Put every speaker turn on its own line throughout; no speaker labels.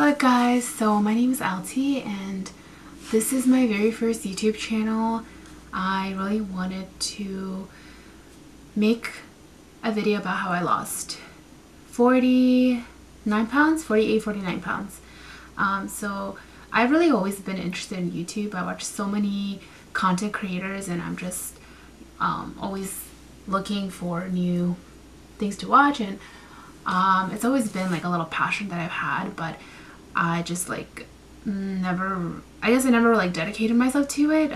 Hello guys, so my name is Alti and this is my very first YouTube channel. I really wanted to make a video about how I lost 49 pounds, 48, 49 pounds. So I've really always been interested in YouTube. I watch so many content creators and I'm just always looking for new things to watch, and it's always been like a little passion that I've had, but I just like I never like dedicated myself to it.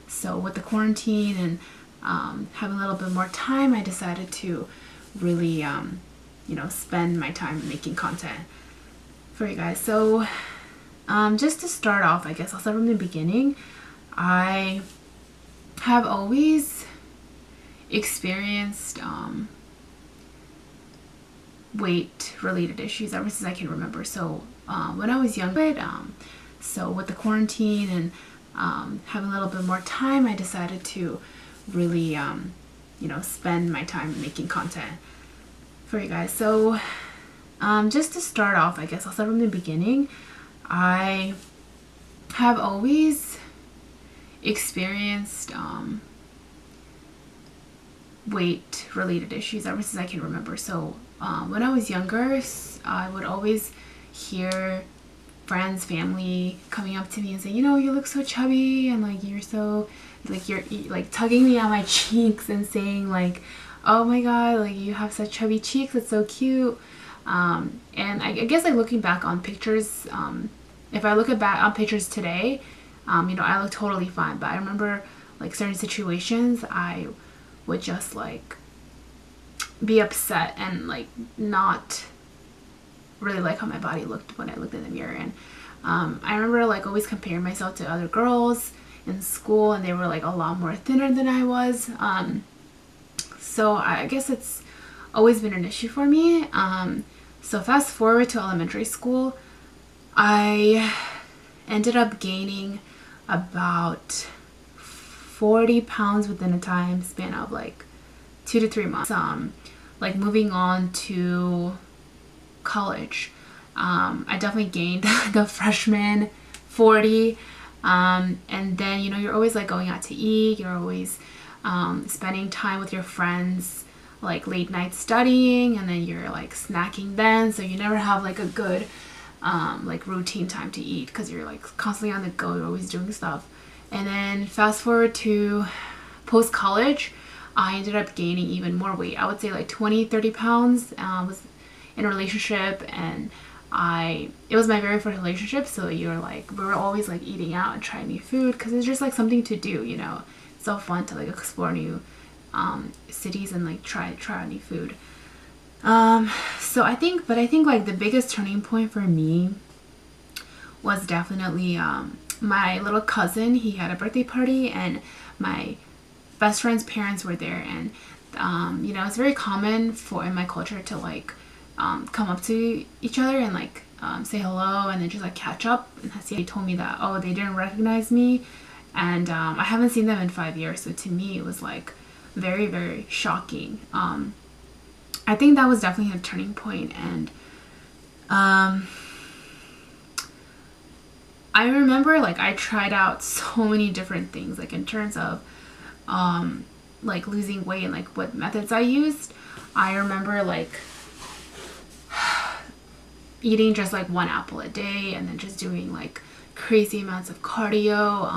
So with the quarantine and having a little bit more time, I decided to really spend my time making content for you guys. So just to start off, I guess I'll start from the beginning. I have always experienced weight related issues ever since I can remember. So when I was younger, so with the quarantine and having a little bit more time, I decided to really spend my time making content for you guys. So just to start off, I guess I'll start from the beginning. I have always experienced weight related issues ever since I can remember. So when I was younger, I would always hear friends, family coming up to me and say, you look so chubby, and like you're so you're like tugging me on my cheeks and saying like, oh my god, like you have such chubby cheeks, it's so cute. And I guess like looking back on pictures, if I look back on pictures today, I look totally fine, but I remember like certain situations I would just like be upset and like not really like how my body looked when I looked in the mirror. And I remember like always comparing myself to other girls in school, and they were like a lot more thinner than I was. So I guess it's always been an issue for me. So fast forward to elementary school, I ended up gaining about 40 pounds within a time span of like 2 to 3 months. Like moving on to college, I definitely gained the freshman 40, and then you're always like going out to eat, you're always spending time with your friends, like late night studying, and then you're like snacking then, so you never have like a good like routine time to eat because you're like constantly on the go, you're always doing stuff. And then fast forward to post college, I ended up gaining even more weight. I would say like 20-30 pounds. Was in a relationship, and it was my very first relationship, so we were always like eating out and trying new food because it's just like something to do. It's so fun to like explore new cities and like try out new food. So I think like the biggest turning point for me was definitely my little cousin. He had a birthday party and my best friend's parents were there, and it's very common in my culture to like come up to each other and like say hello and then just like catch up. And they told me that they didn't recognize me, and I haven't seen them in 5 years, so to me it was like very, very shocking. I think that was definitely a turning point. And I remember like I tried out so many different things, like in terms of like losing weight and like what methods I used. I remember like eating just like 1 apple a day and then just doing like crazy amounts of cardio.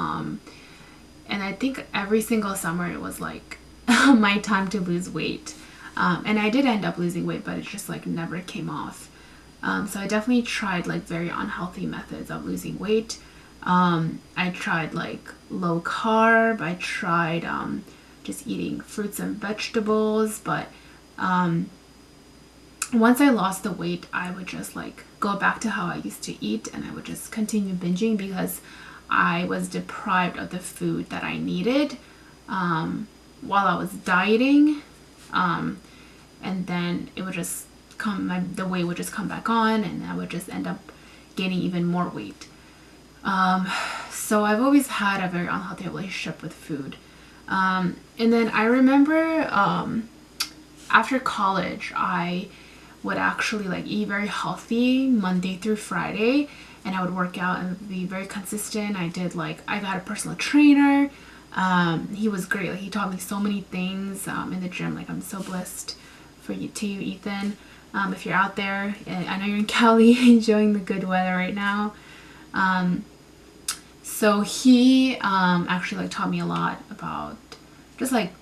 And I think every single summer it was like my time to lose weight. And I did end up losing weight, but it just like never came off. So I definitely tried like very unhealthy methods of losing weight. I tried like low carb. I tried just eating fruits and vegetables. But once I lost the weight, I would just like go back to how I used to eat, and I would just continue binging because I was deprived of the food that I needed while I was dieting. And then it would just the weight would just come back on, and I would just end up gaining even more weight. So I've always had a very unhealthy relationship with food. And then I remember after college, I would actually like eat very healthy Monday through Friday, and I would work out and be very consistent. I got a personal trainer. He was great. Like, he taught me so many things in the gym. Like, I'm so blessed to you, Ethan. If you're out there, I know you're in Cali enjoying the good weather right now. So he actually like taught me a lot about just like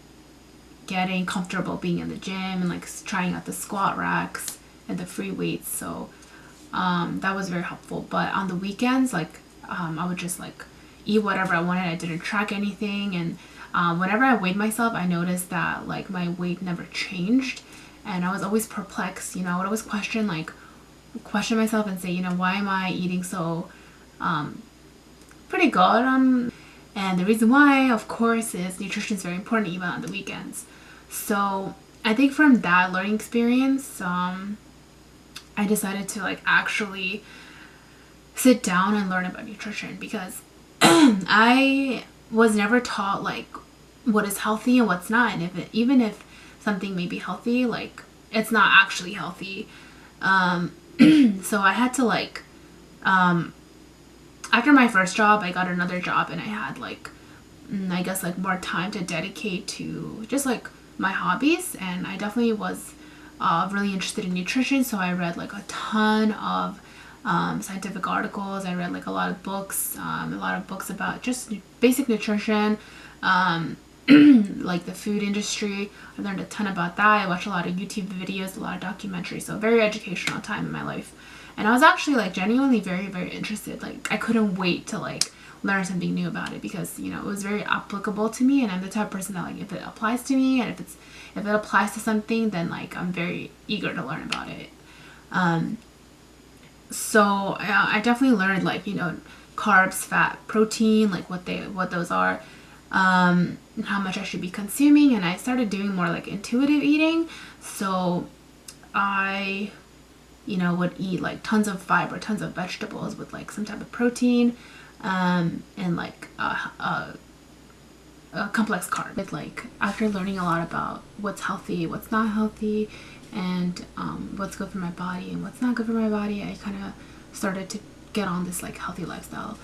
getting comfortable being in the gym and like trying out the squat racks and the free weights. So that was very helpful. But on the weekends, like I would just like eat whatever I wanted. I didn't track anything, and whenever I weighed myself, I noticed that like my weight never changed, and I was always perplexed. You know, I would always question myself and say, you know, why am I eating so pretty good? And the reason why, of course, is nutrition is very important even on the weekends. So I think from that learning experience, I decided to like actually sit down and learn about nutrition, because I was never taught like what is healthy and what's not, and even if something may be healthy, like it's not actually healthy. So I had to like after my first job, I got another job, and I had like I guess like more time to dedicate to just like my hobbies, and I definitely was really interested in nutrition. So I read like a ton of scientific articles. I read like a lot of books about just basic nutrition, like the food industry. I learned a ton about that. I watched a lot of YouTube videos, a lot of documentaries. So very educational time in my life. And I was actually like genuinely very, very interested. Like I couldn't wait to like learn something new about it, because you know it was very applicable to me, and I'm the type of person that like if it applies to me and if it applies to something, then like I'm very eager to learn about it. So I definitely learned like, you know, carbs, fat, protein, like what those are, and how much I should be consuming. And I started doing more like intuitive eating. So I, you know, would eat like tons of fiber, tons of vegetables with like some type of protein, and like a complex carb. But like after learning a lot about what's healthy, what's not healthy, and what's good for my body and what's not good for my body, I kind of started to get on this like healthy lifestyle.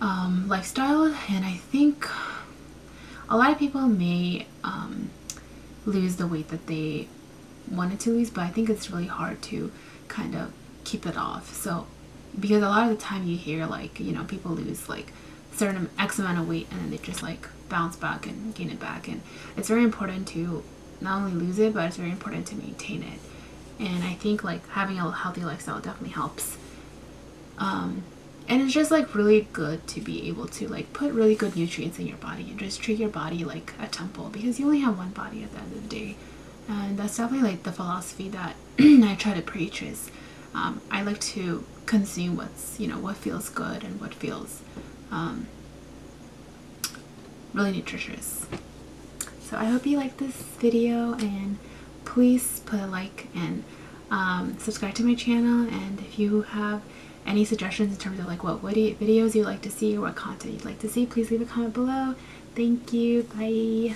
And I think a lot of people may lose the weight that they wanted to lose, but I think it's really hard to kind of keep it off. So because a lot of the time you hear like, you know, people lose like certain X amount of weight and then they just like bounce back and gain it back, and it's very important to not only lose it, but it's very important to maintain it. And I think like having a healthy lifestyle definitely helps. And it's just like really good to be able to like put really good nutrients in your body and just treat your body like a temple, because you only have one body at the end of the day. And that's definitely like the philosophy that I try to preach is I like to consume what's, you know, what feels good and what feels really nutritious. So I hope you like this video, and please put a like and subscribe to my channel. And if you have any suggestions in terms of like what videos you'd like to see or what content you'd like to see, please leave a comment below. Thank you. Bye.